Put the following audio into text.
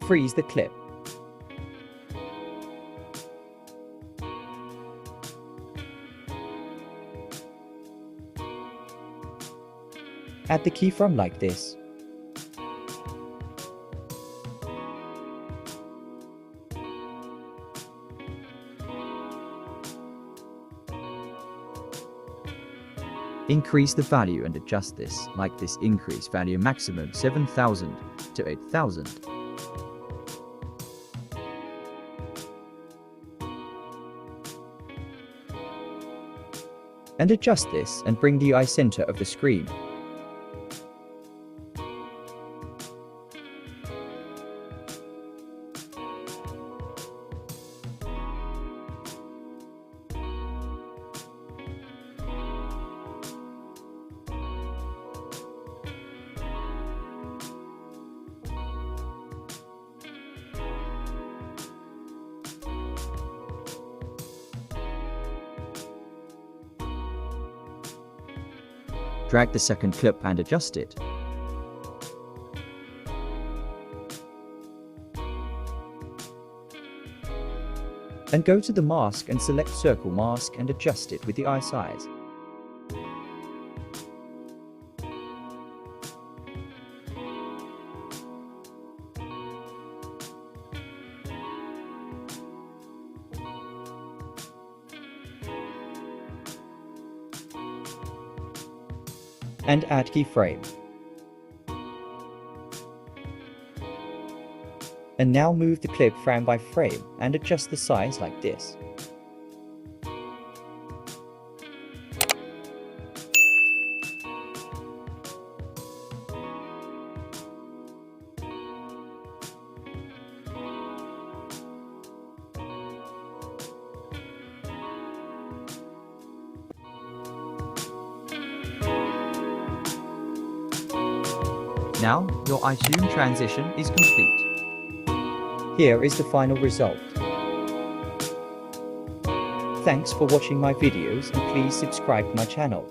freeze the clip. Add the keyframe like this. Increase the value and adjust this, like this. Increase value maximum 7,000 to 8,000. And adjust this and bring the eye center of the screen. Drag the second clip and adjust it. And go to the mask and select circle mask and adjust it with the eye size. And add keyframe. And now move the clip frame by frame and adjust the size like this. Now, your iTunes transition is complete. Here is the final result. Thanks for watching my videos and please subscribe to my channel.